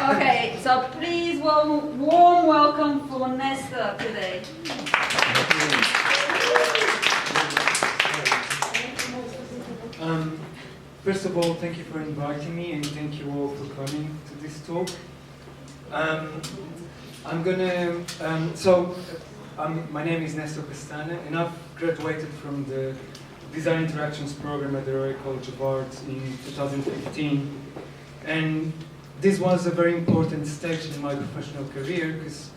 Okay, so please warm welcome for Nestor today. First of all, thank you for inviting me, and thank you all for coming to this talk. My name is Neston Pestana, and I've graduated from the Design Interactions program at the Royal College of Art in 2015. And this was a very important stage in my professional career because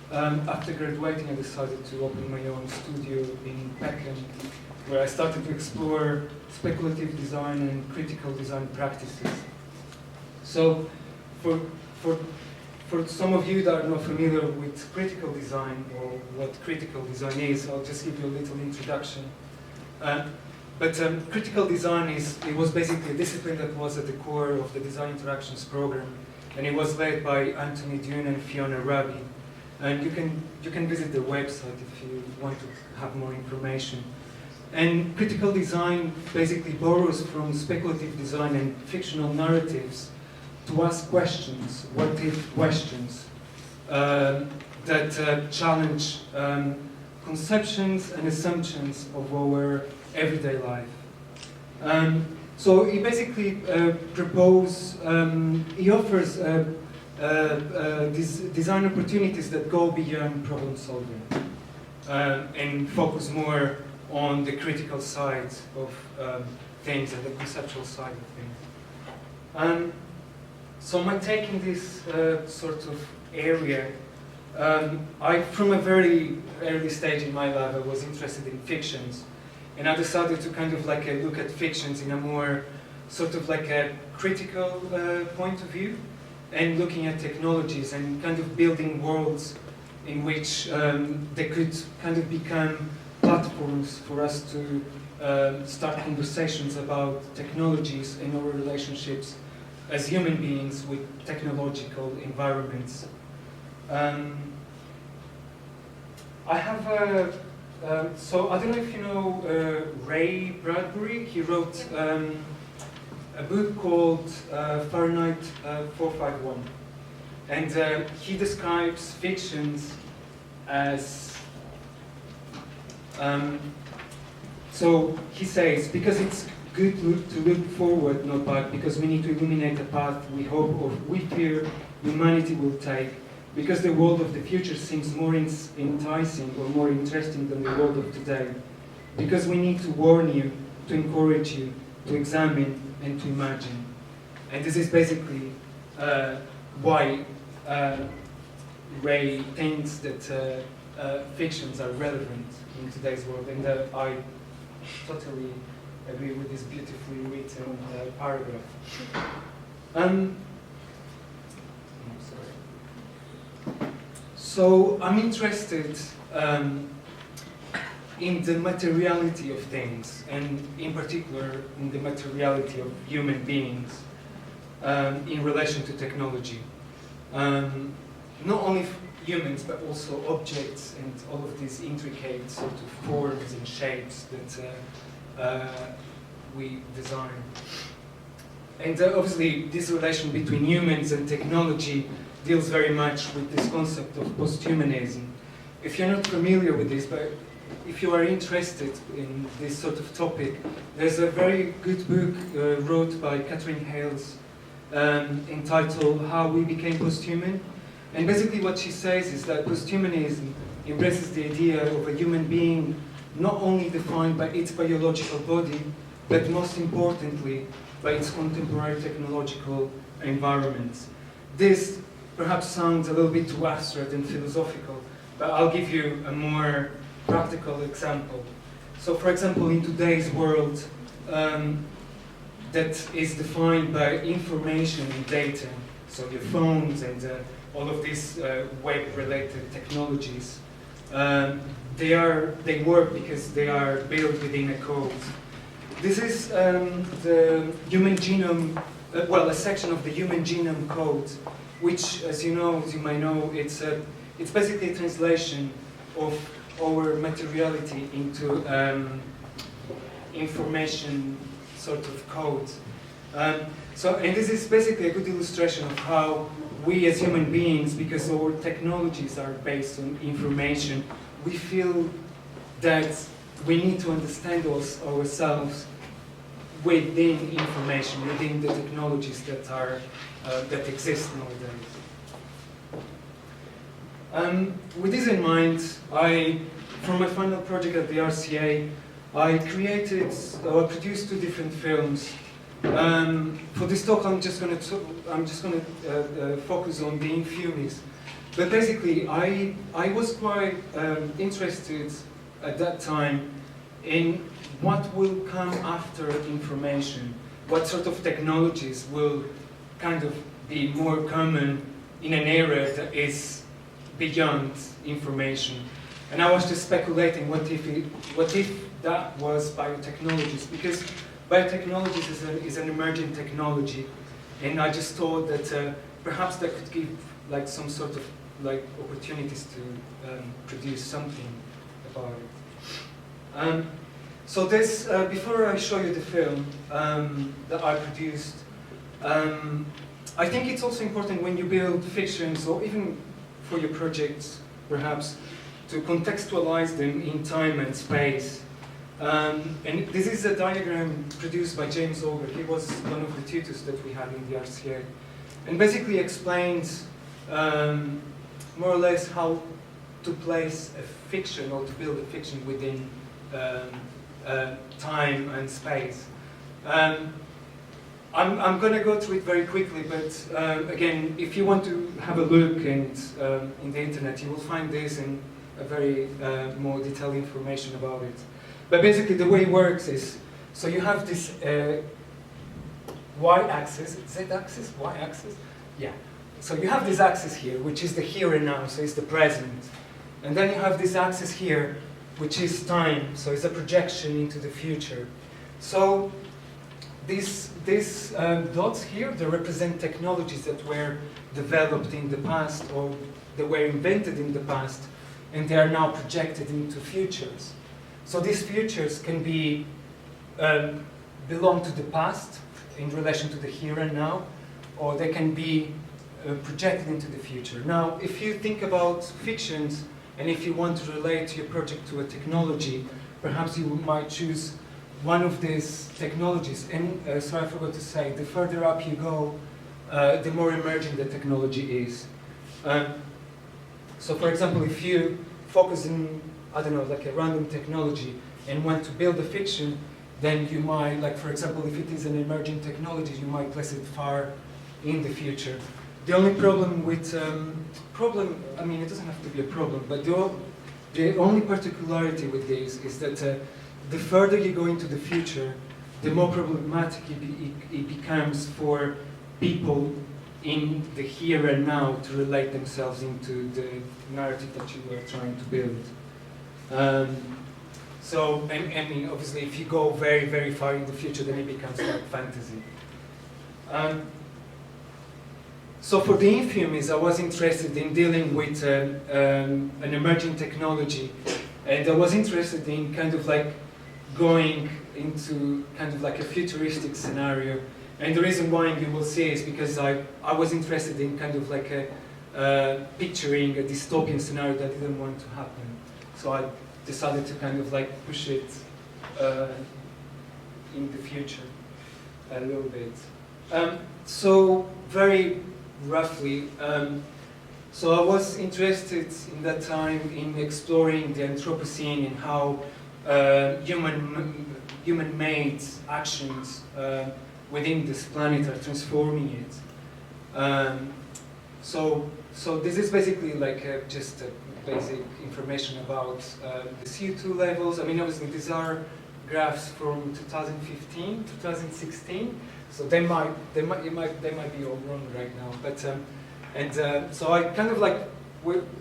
after graduating, I decided to open my own studio in Peckham, where I started to explore speculative design and critical design practices. So, for some of you that are not familiar with critical design or what critical design is, I'll just give you a little introduction. Critical design was basically a discipline that was at the core of the Design Interactions program, and it was led by Anthony Dune and Fiona Raby. And you can visit the website if you want to have more information. And critical design basically borrows from speculative design and fictional narratives to ask questions, what-if questions, that challenge conceptions and assumptions of our everyday life. So he basically he offers these design opportunities that go beyond problem solving and focus more on the critical side of things and the conceptual side of things. So my take in this sort of area, from a very early stage in my life, I was interested in fictions. And I decided to kind of like look at fictions in a more sort of like a critical point of view, and looking at technologies and kind of building worlds in which they could kind of become platforms for us to start conversations about technologies and our relationships as human beings with technological environments. I have so I don't know if you know Ray Bradbury. He wrote a book called Fahrenheit 451, and he describes fictions as so he says, because it's good to look forward, not back, because we need to illuminate a path we hope or we fear humanity will take, because the world of the future seems more enticing or more interesting than the world of today, because we need to warn you, to encourage you, to examine and to imagine. And this is basically why Ray thinks that fictions are relevant in today's world, and I totally agree with this beautifully written paragraph. So I'm interested in the materiality of things, and in particular in the materiality of human beings in relation to technology. Not only humans, but also objects and all of these intricate sort of forms and shapes that we design. And obviously this relation between humans and technology deals very much with this concept of posthumanism. If you're not familiar with this, but if you are interested in this sort of topic, there's a very good book wrote by Catherine Hales entitled How We Became Posthuman. And basically what she says is that posthumanism embraces the idea of a human being not only defined by its biological body, but most importantly, by its contemporary technological environments. This perhaps sounds a little bit too abstract and philosophical, but I'll give you a more practical example. So for example, in today's world that is defined by information and data, so your phones and all of these web-related technologies, they work because they are built within a code. This is the human genome, a section of the human genome code, which, as you might know, it's basically a translation of our materiality into information sort of code. And this is basically a good illustration of how we as human beings, because our technologies are based on information, we feel that we need to understand ourselves within information, within the technologies that are that exist nowadays. With this in mind, for my final project at the RCA, I produced 2 different films. For this talk, I'm just going to focus on the Infumis. But basically, I was quite interested at that time in what will come after information, what sort of technologies will kind of be more common in an era that is beyond information. And I was just speculating what if that was biotechnologies, because biotechnologies is an emerging technology, and I just thought that perhaps that could give like some sort of like opportunities to produce something about it. So this, before I show you the film that I produced, I think it's also important when you build fictions, or even for your projects, perhaps, to contextualize them in time and space. And this is a diagram produced by James Auger. He was one of the tutors that we had in the RCA, and basically explains more or less how to place a fiction, or to build a fiction within time and space. I'm going to go through it very quickly, but again, if you want to have a look in the internet, you will find this and a very more detailed information about it. But basically, the way it works is, so you have this y-axis, z-axis, y-axis, yeah. So you have this axis here, which is the here and now, so it's the present. And then you have this axis here, which is time, so it's a projection into the future. So these dots here, they represent technologies that were developed in the past, or they were invented in the past, and they are now projected into futures. So these futures can be belong to the past in relation to the here and now, or they can be projected into the future. Now, if you think about fictions, and if you want to relate your project to a technology, perhaps you might choose one of these technologies. And sorry, I forgot to say, the further up you go, the more emerging the technology is. So for example, if you focus on, I don't know, like a random technology and want to build a fiction, then you might, like for example, if it is an emerging technology, you might place it far in the future. The only problem with, I mean, it doesn't have to be a problem, but the only particularity with this is that the further you go into the future, the more problematic it becomes for people in the here and now to relate themselves into the narrative that you are trying to build. So, and obviously if you go very, very far in the future, then it becomes like fantasy. So for the Infumis, I was interested in dealing with an emerging technology, and I was interested in kind of like going into kind of like a futuristic scenario. And the reason why you will see is because I was interested in kind of like picturing a dystopian scenario that didn't want to happen. So I decided to kind of like push it in the future a little bit. So very roughly, so I was interested in that time in exploring the Anthropocene and how human-made actions within this planet are transforming it. So this is basically like just a basic information about the CO2 levels. I mean, obviously these are graphs from 2015, 2016. So they might be all wrong right now. But so I kind of like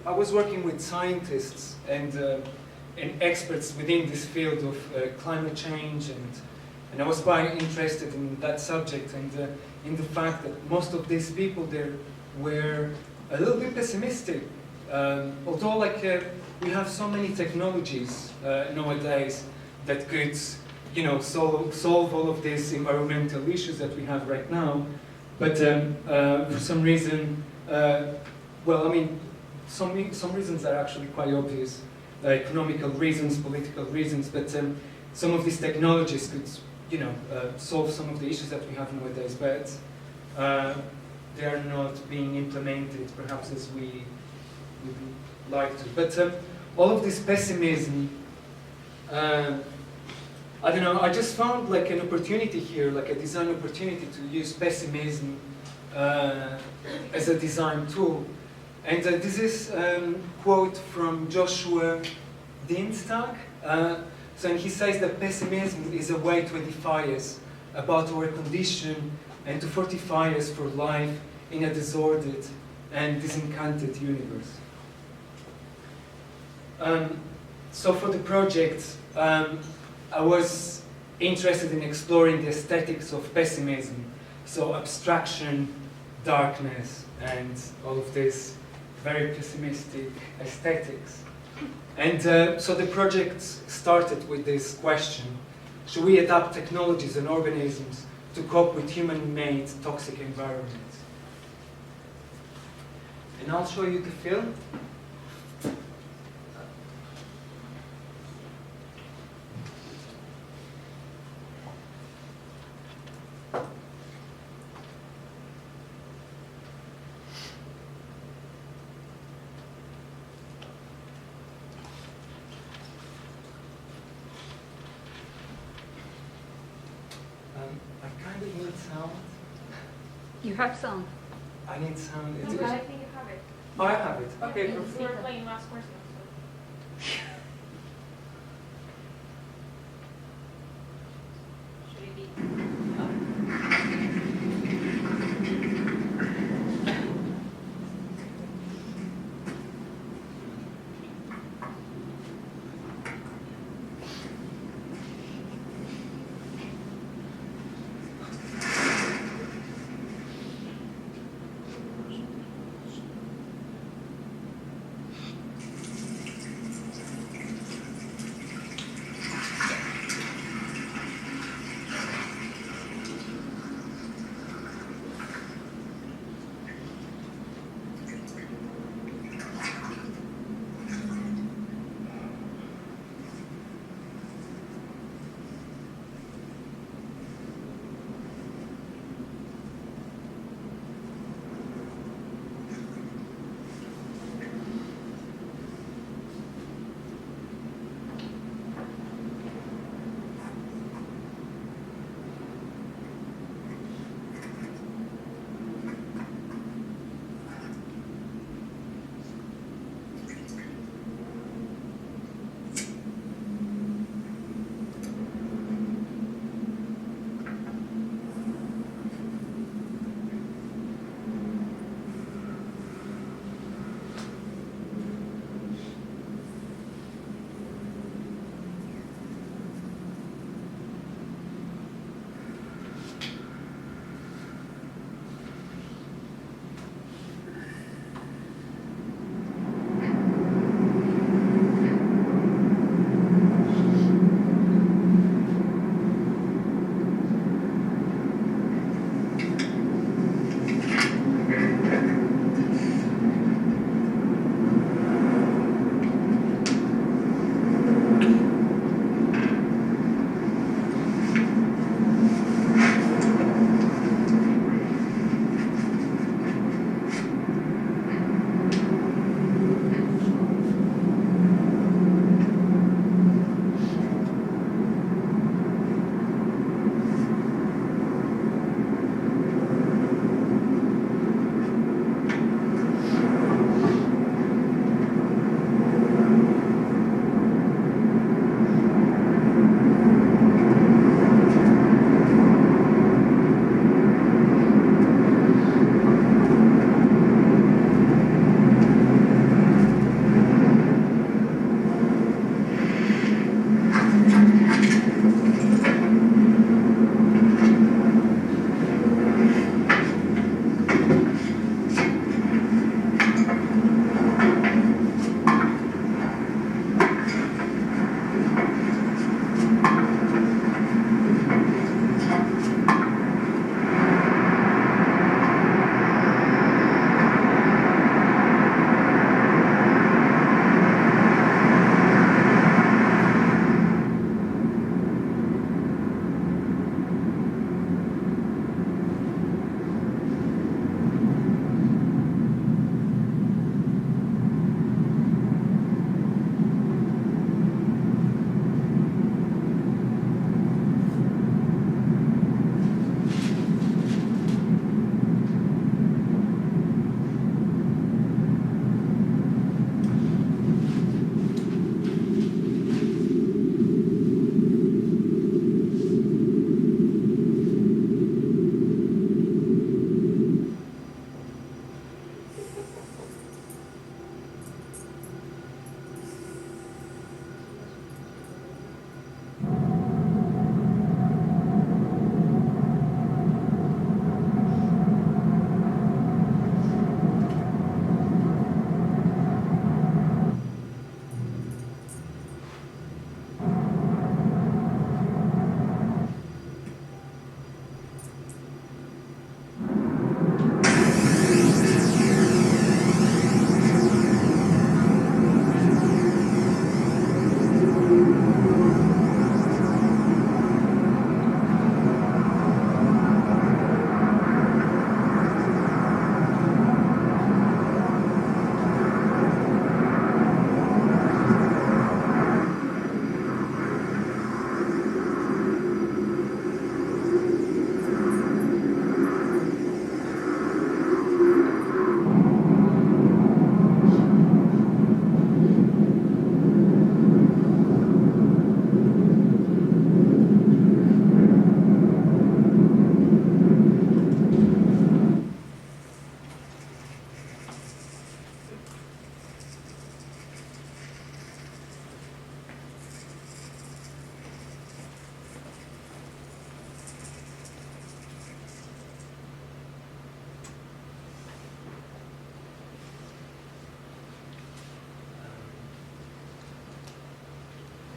I was working with scientists and experts within this field of climate change, and I was quite interested in that subject and in the fact that most of these people there were a little bit pessimistic. Although like we have so many technologies nowadays that could solve all of these environmental issues that we have right now. But for some reason, some reasons are actually quite obvious, economical reasons, political reasons. But some of these technologies could, solve some of the issues that we have nowadays. But they are not being implemented, perhaps as we would like to. But all of this pessimism. I don't know, I just found like an opportunity here, like a design opportunity to use pessimism as a design tool. And this is a quote from Joshua Dienstag. And he says that pessimism is a way to edify us about our condition and to fortify us for life in a disordered and disenchanted universe. So for the project, I was interested in exploring the aesthetics of pessimism, so abstraction, darkness, and all of this very pessimistic aesthetics. And so the project started with this question: should we adapt technologies and organisms to cope with human-made toxic environments? And I'll show you the film. I kind of need sound. You have sound. I need sound. I think you have it. Oh, I have it. Okay, We perfect. were playing last course. Should it be?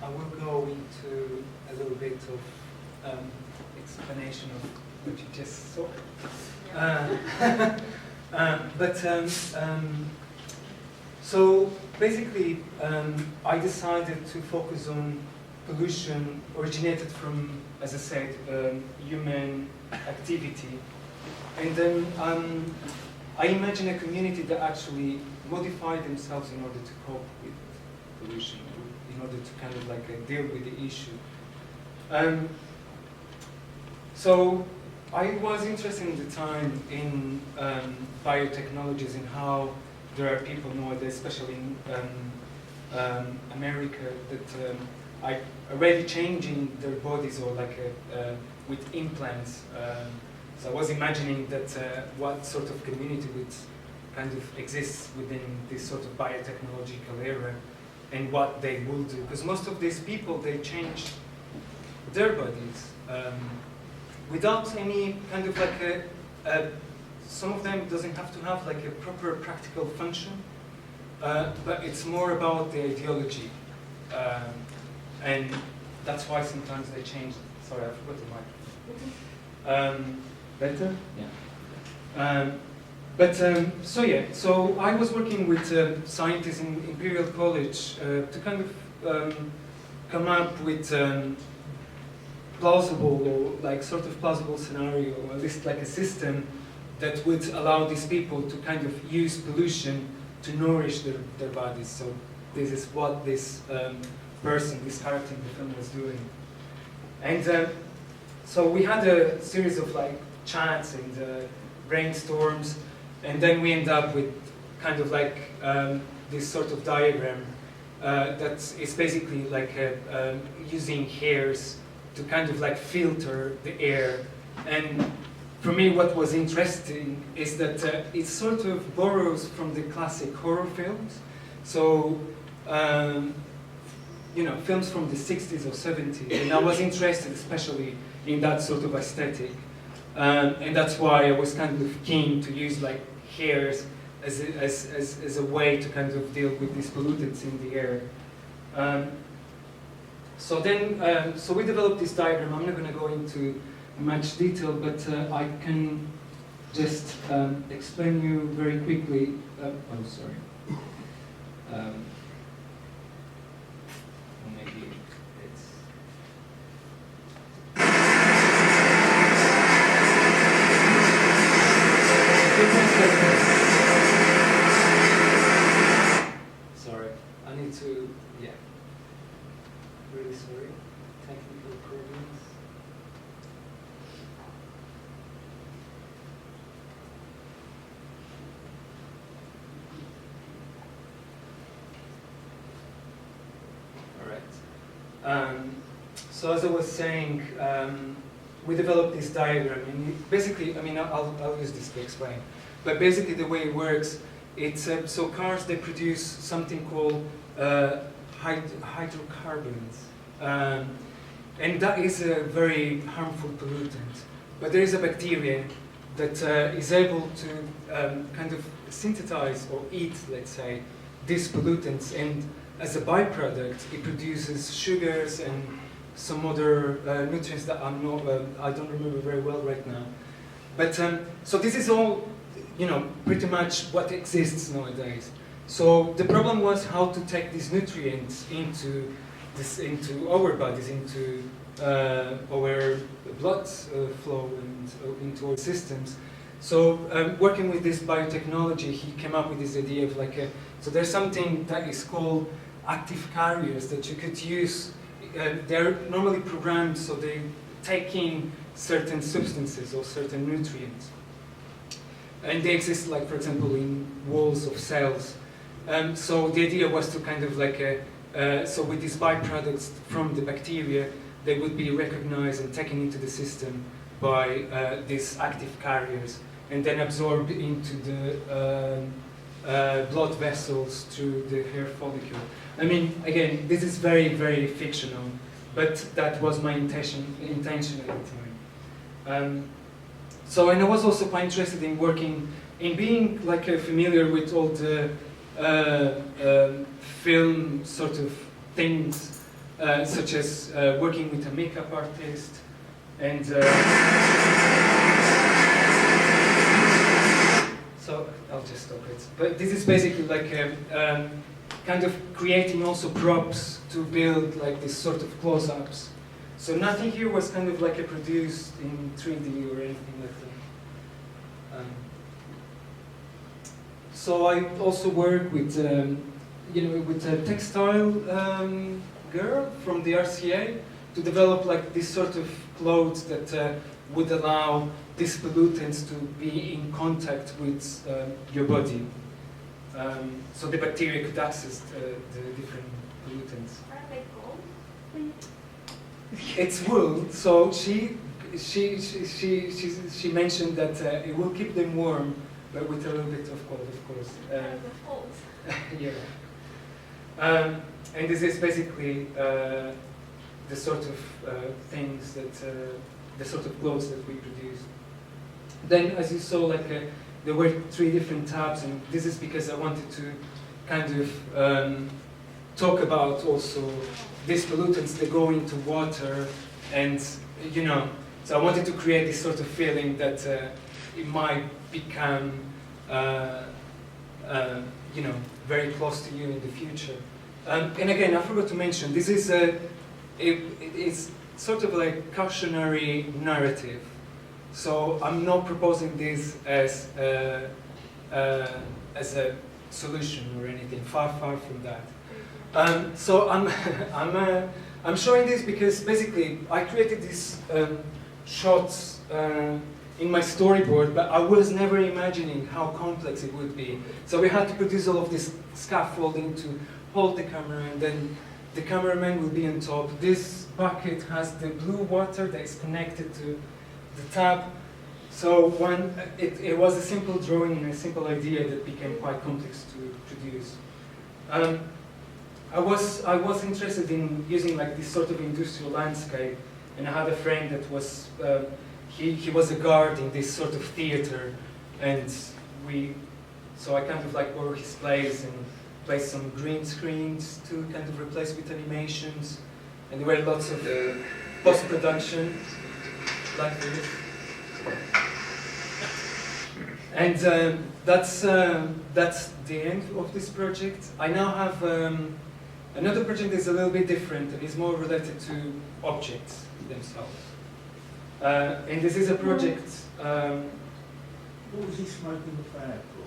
I will go into a little bit of explanation of what you just saw. So basically, I decided to focus on pollution originated from, as I said, human activity. And then I imagine a community that actually modify themselves in order to cope with pollution, in order to kind of like deal with the issue. So I was interested in the time in biotechnologies and how there are people nowadays, especially in America, that are already changing their bodies or like with implants. So I was imagining that what sort of community would kind of exists within this sort of biotechnological era and what they will do. Because most of these people, they change their bodies without any kind of like some of them doesn't have to have like a proper practical function, but it's more about the ideology. And that's why sometimes they change. Sorry, I forgot the mic. Better? Yeah. So I was working with scientists in Imperial College to kind of come up with plausible or like sort of plausible scenario, or at least like a system that would allow these people to kind of use pollution to nourish their bodies. So this is what this person, this character in the film was doing. And so we had a series of like chats and brainstorms, and then we end up with kind of like this sort of diagram that is basically like using hairs to kind of like filter the air. And for me, what was interesting is that it sort of borrows from the classic horror films. So, films from the 60s or 70s, and I was interested especially in that sort of aesthetic. And that's why I was kind of keen to use like hairs as a way to kind of deal with these pollutants in the air. So we developed this diagram. I'm not going to go into much detail, but I can just explain you very quickly. Maybe it's. Sorry, I need to. Yeah. Really sorry. Technical problems. So as I was saying, we developed this diagram, and basically, I mean, I'll use this to explain. But basically, the way it works, it's so cars, they produce something called hydrocarbons, and that is a very harmful pollutant. But there is a bacteria that is able to kind of synthesize or eat, let's say, these pollutants, and as a byproduct, it produces sugars and some other nutrients that I don't remember very well right now. But so this is all, pretty much what exists nowadays. So the problem was how to take these nutrients into our bodies, into our blood flow and into our systems. So working with this biotechnology, he came up with this idea of like so there's something that is called active carriers that you could use. They're normally programmed so they take in certain substances or certain nutrients. And they exist, like, for example, in walls of cells. So the idea was to kind of like, so with these byproducts from the bacteria, they would be recognized and taken into the system by these active carriers, and then absorbed into the blood vessels through the hair follicle. I mean, again, this is very, very fictional, but that was my intention at the time. And I was also quite interested in working, in being like familiar with all the film sort of things such as working with a makeup artist and so I'll just stop it. But this is basically like kind of creating also props to build like this sort of close-ups. So nothing here was kind of like produced in 3D or anything like that. So I also work with, with a textile girl from the RCA to develop like this sort of clothes that would allow these pollutants to be in contact with your body. So the bacteria could access the different pollutants. Are they gold? It's wool, so she mentioned that it will keep them warm, but with a little bit of cold, of course. The folds. Yeah. And this is basically the sort of things that, the sort of clothes that we produce. Then, as you saw, like there were 3 different tabs, and this is because I wanted to kind of talk about also these pollutants that go into water, and so I wanted to create this sort of feeling that it might become, very close to you in the future. And again, I forgot to mention, this is it's sort of like cautionary narrative. So I'm not proposing this as a solution or anything. Far from that. So I'm showing this because basically I created these shots in my storyboard, but I was never imagining how complex it would be. So we had to produce all of this scaffolding to hold the camera, and then the cameraman will be on top. This bucket has the blue water that is connected to the tap. So it was a simple drawing and a simple idea that became quite complex to produce. I was interested in using like this sort of industrial landscape, and I had a friend that was he was a guard in this sort of theater, and so I kind of like borrowed his place and placed some green screens to kind of replace with animations, and there were lots of post-production like this. And that's the end of this project. I now have another project that's a little bit different and is more related to objects themselves. And this is a project. What was he smoking the fag for?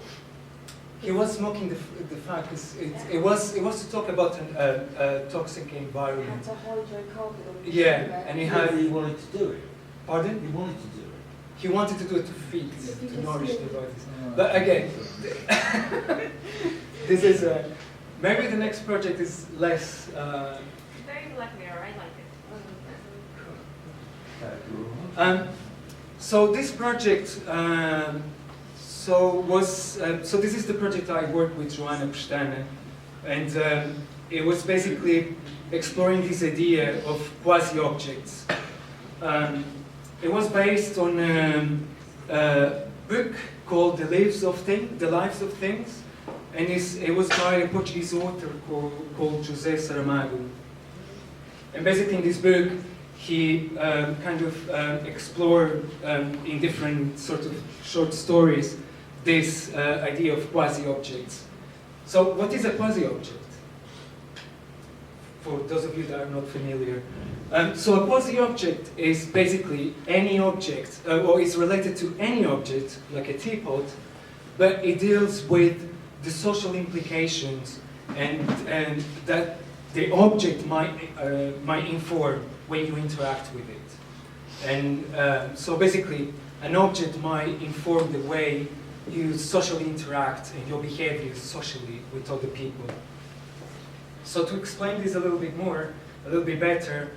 He was smoking the fag because it was to talk about a toxic environment. Had to hydrocarbon. Yeah, and he had. He wanted to do it. Pardon? He wanted to do it. He wanted to do it to feed, to nourish the bodies. Oh, But again, this is maybe the next project is less. Very Black Mirror, I like it. So this project, so this is the project I worked with Neston Pestana, and it was basically exploring this idea of quasi-objects. It was based on a book called The Lives of Things, and it was by a Portuguese author called José Saramago. And basically in this book, he kind of explored in different sort of short stories this idea of quasi-objects. So what is a quasi-object? For those of you that are not familiar. So a quasi-object is basically any object, or is related to any object, like a teapot, but it deals with the social implications and that the object might inform when you interact with it. And so basically, an object might inform the way you socially interact and your behavior socially with other people. So to explain this a little bit more, a little bit better,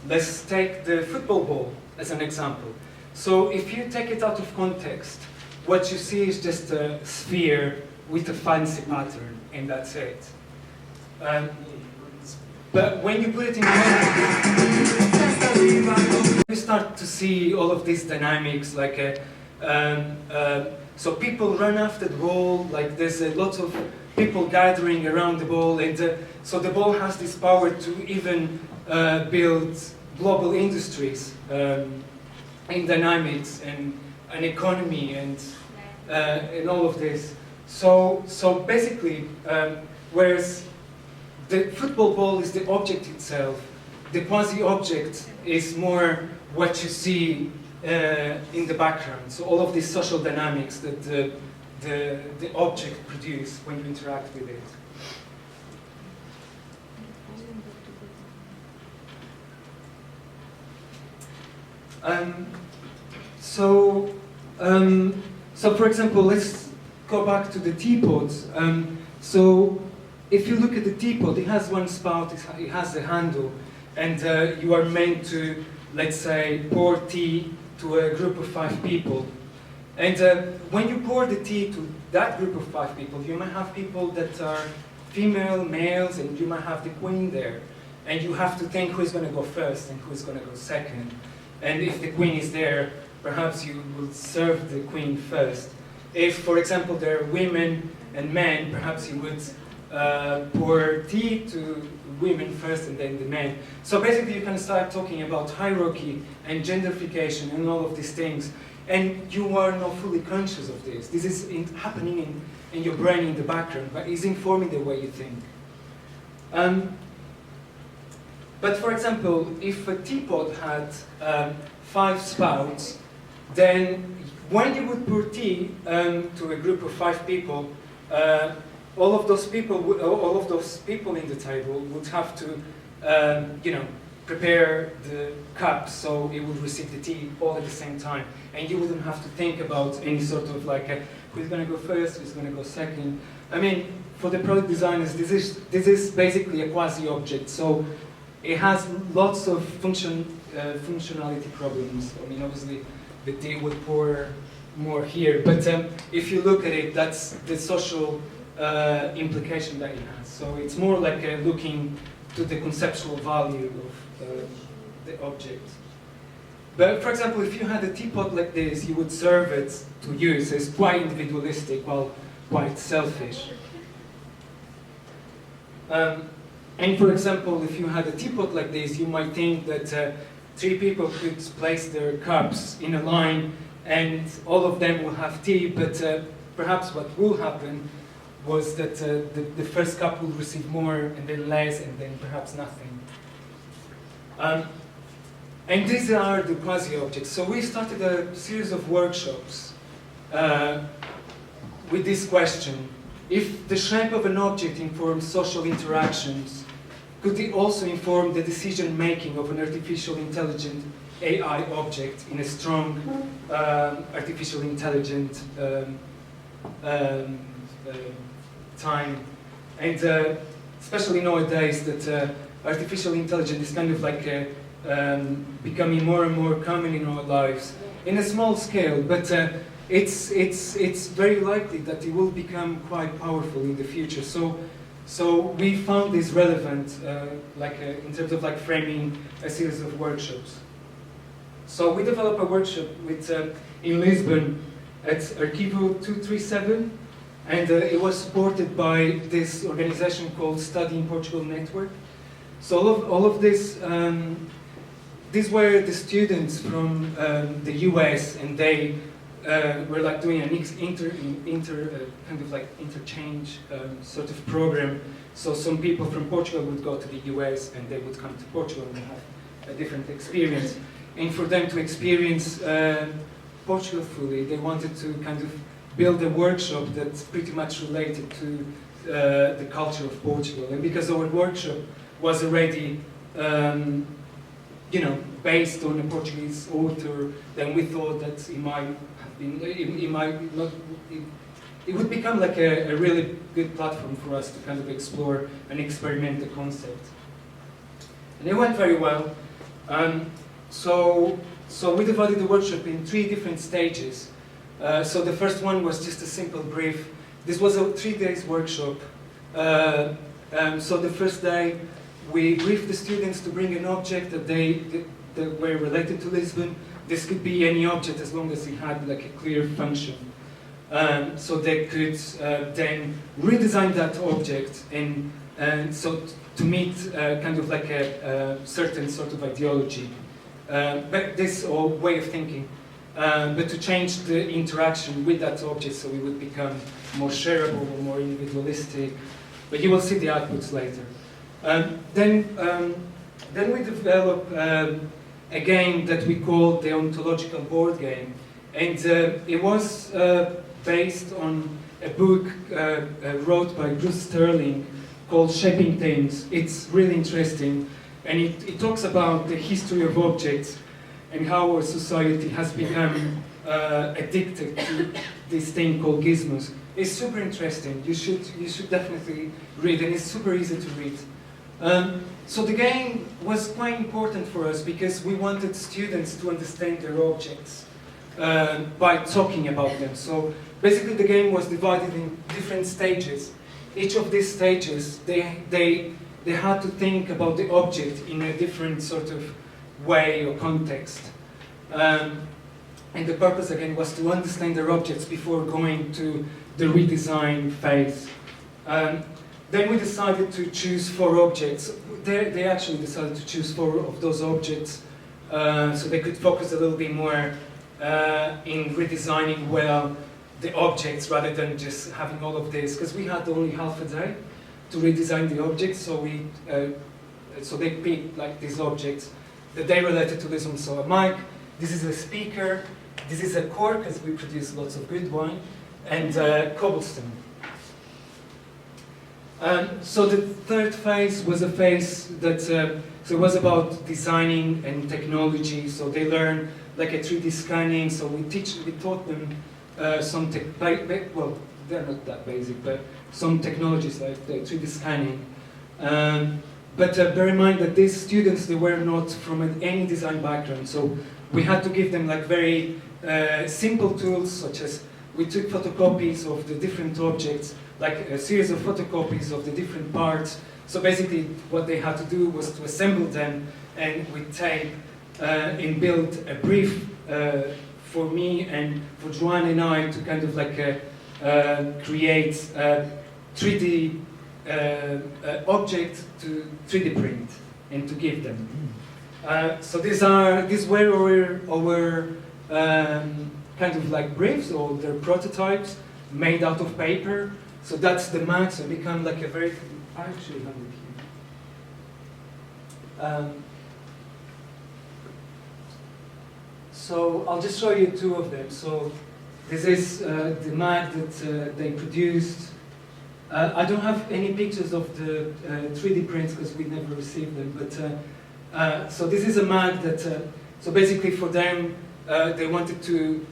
let's take the football ball as an example. So if you take it out of context, what you see is just a sphere with a fancy pattern, and that's it. But when you put it in context, you start to see all of these dynamics, like so people run after the ball, like there's a lot of people gathering around the ball, and so the ball has this power to even build global industries in dynamics and an economy and all of this. So basically, whereas the football ball is the object itself, the quasi-object is more what you see in the background. So all of these social dynamics that the object produces when you interact with it. So for example, let's go back to the teapot. So if you look at the teapot, it has one spout, it has a handle, and you are meant to, let's say, pour tea to a group of 5 people. And when you pour the tea to that group of 5 people, you might have people that are female, males, and you might have the queen there. And you have to think who's going to go first and who's going to go second. And if the queen is there, perhaps you will serve the queen first. If, for example, there are women and men, perhaps you would pour tea to women first and then the men. So basically you can start talking about hierarchy and gentrification and all of these things. And you are not fully conscious of this. This is happening in your brain in the background, but it's informing the way you think. But for example, if a teapot had 5 spouts, then when you would pour tea to a group of 5 people, all of those people in the table would have to, prepare the cup so it would receive the tea all at the same time, and you wouldn't have to think about any sort of who's going to go first, who's going to go second. I mean, for the product designers, this is basically a quasi-object, so it has lots of functionality problems. I mean, obviously, the tea would pour more here, but if you look at it, that's the social implication that it has. So it's more like looking to the conceptual value of the object. But for example, if you had a teapot like this, you would serve it to use. It's quite individualistic, while quite selfish. And for example, if you had a teapot like this, you might think that 3 people could place their cups in a line and all of them will have tea, but perhaps what will happen was that the first cup will receive more, and then less, and then perhaps nothing. And these are the quasi-objects. So we started a series of workshops with this question. If the shape of an object informs social interactions, could it also inform the decision-making of an artificial intelligent AI object in a strong artificial intelligent time? And especially nowadays that artificial intelligence is kind of like becoming more and more common in our lives in a small scale, but it's very likely that it will become quite powerful in the future. So we found this relevant, in terms of framing a series of workshops. So we developed a workshop in Lisbon at Arquivo 237, and it was supported by this organization called Study in Portugal Network. So all of this, these were the students from the US, and they were doing an interchange sort of program. So some people from Portugal would go to the US, and they would come to Portugal and have a different experience. And for them to experience Portugal fully, they wanted to kind of build a workshop that's pretty much related to the culture of Portugal. And because our workshop was already, based on a Portuguese author, then we thought that it might have been, it would become like a really good platform for us to kind of explore and experiment the concept. And it went very well. So we divided the workshop in 3 different stages. So the first one was just a simple brief. This was a 3-day workshop. So the first day, we briefed the students to bring an object that that were related to Lisbon. This could be any object as long as it had a clear function. so they could then redesign that object and so to meet kind of like a certain sort of ideology, but this or way of thinking, but to change the interaction with that object so it would become more shareable or more individualistic. But you will see the outputs later. Then we developed a game that we called the ontological board game, and it was based on a book wrote by Bruce Sterling called Shaping Things. It's really interesting, and it talks about the history of objects and how our society has become addicted to this thing called gizmos. It's super interesting. You should definitely read, and it's super easy to read. So the game was quite important for us because we wanted students to understand their objects by talking about them. So basically the game was divided in different stages. Each of these stages, they had to think about the object in a different sort of way or context. And the purpose again was to understand their objects before going to the redesign phase. Then we decided to choose 4 objects. They actually decided to choose 4 of those objects so they could focus a little bit more in redesigning well the objects rather than just having all of this, because we had only half a day to redesign the objects, so so they picked like these objects that they related to this one. So a mic, this is a speaker, this is a cork, because we produce lots of good wine, and cobblestone. So the third phase was a phase that so it was about designing and technology. So they learned like a 3D scanning. So we taught them some well, they're not that basic, but some technologies like the 3D scanning. But bear in mind that these students, they were not from any design background. So we had to give them like very simple tools, such as we took photocopies of the different objects, like a series of photocopies of the different parts. So basically what they had to do was to assemble them and with tape and build a brief for me and for Joanne and I to kind of like create a 3D object to 3D print and to give them. So these were our kind of like briefs or their prototypes made out of paper. So that's the max. So it become like a very. I actually have it here. So I'll just show you 2 of them. So this is the Mac that they produced. I don't have any pictures of the 3D prints because we never received them. But so this is a Mac that. So basically, for them, they wanted to.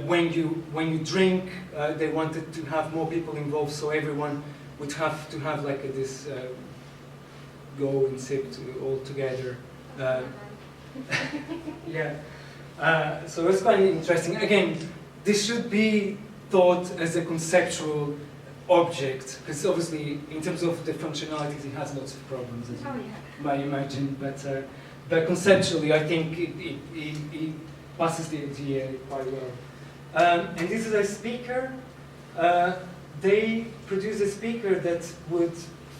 When you drink, they wanted to have more people involved, so everyone would have to have like this go and sip all together. Yeah. So it's quite interesting. Again, this should be thought as a conceptual object, because obviously, in terms of the functionalities, it has lots of problems, as you might imagine. But conceptually, I think it passes the idea quite well. And this is a speaker. They produced a speaker that would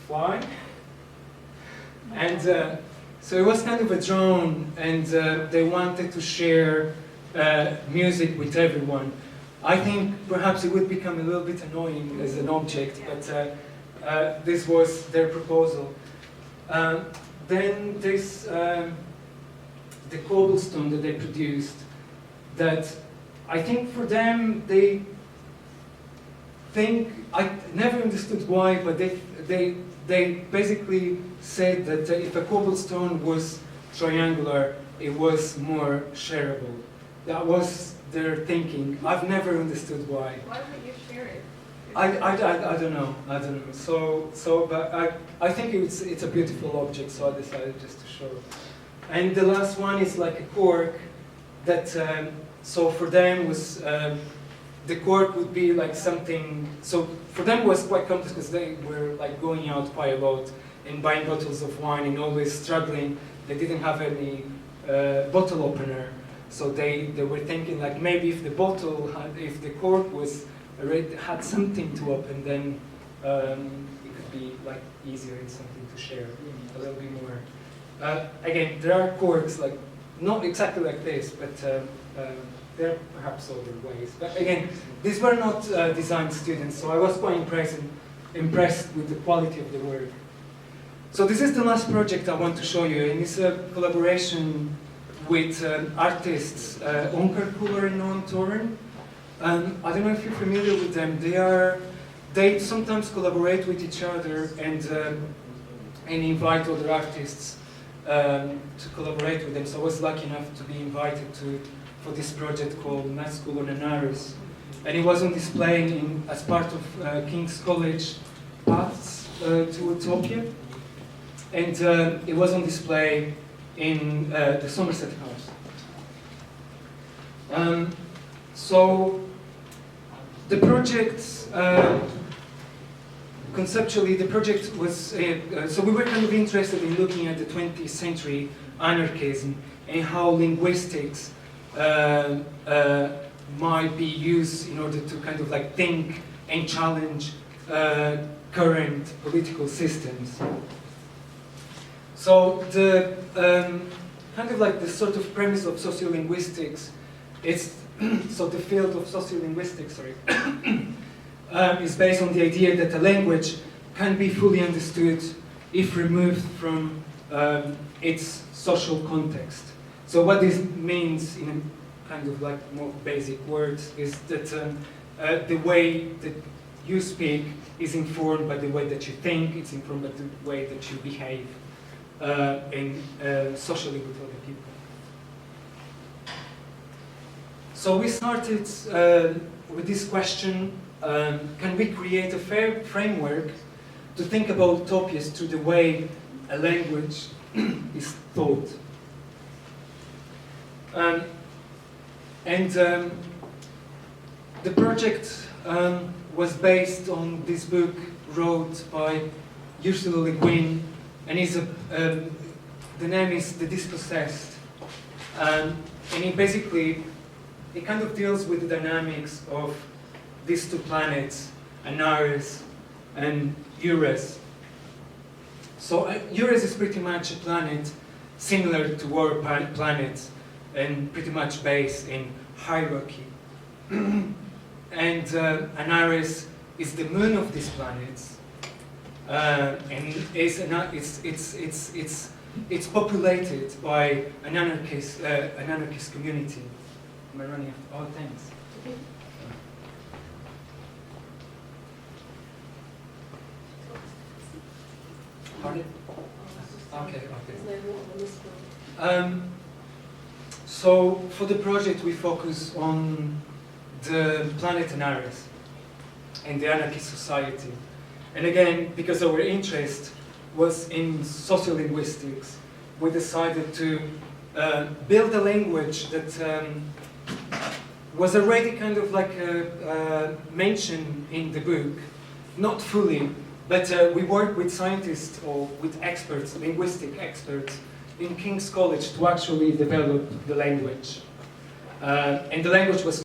fly. And so it was kind of a drone, and they wanted to share music with everyone. I think perhaps it would become a little bit annoying as an object, but this was their proposal. Then there's the cobblestone that they produced, that I think for them, they think, I never understood why, but they basically said that if a cobblestone was triangular, it was more shareable. That was their thinking. I've never understood why. Why wouldn't you share it? I don't know. But I think it's a beautiful object, so I decided just to show it. And the last one is like a cork that, so for them was, the cork would be like something, so for them it was quite complex because they were like going out quite a lot and buying bottles of wine and always struggling. They didn't have any bottle opener. So they were thinking like maybe if the cork was already had something to open, then it could be like easier and something to share a little bit more. Again, there are quirks, like not exactly like this, but there are perhaps other ways. But again, these were not design students, so I was quite impressed with the quality of the work. So this is the last project I want to show you, and it's a collaboration with artists Onkerkuler and Noam Toren. I don't know if you're familiar with them. They sometimes collaborate with each other and invite other artists to collaborate with them. So I was lucky enough to be invited for this project called Nasculo Nanaris. And it was on display as part of King's College Paths to Utopia. And it was on display in the Somerset House. So the project, conceptually, the project was, so we were kind of interested in looking at the 20th century anarchism and how linguistics might be used in order to kind of like think and challenge current political systems. So the kind of like the sort of premise of sociolinguistics is, so the field of sociolinguistics, sorry, is based on the idea that a language can be fully understood if removed from its social context. So what this means in a kind of like more basic words is that the way that you speak is informed by the way that you think, it's informed by the way that you behave socially with other people. So we started with this question, can we create a fair framework to think about utopias through the way a language is thought? The project was based on this book wrote by Ursula Le Guin, and the name is The Dispossessed. And it kind of deals with the dynamics of these two planets, Anaris and Eures. So Eures is pretty much a planet similar to our planet and pretty much based in hierarchy. And Anaris is the moon of these planets, and it's populated by an anarchist community. Am I running out? Oh, thanks. Pardon? Okay. So for the project, we focus on the planet Anaris and the anarchist society. And again, because our interest was in sociolinguistics, we decided to build a language that was already kind of like mentioned in the book, not fully, but we worked with scientists or with experts, linguistic experts, in King's College to actually develop the language. And the language was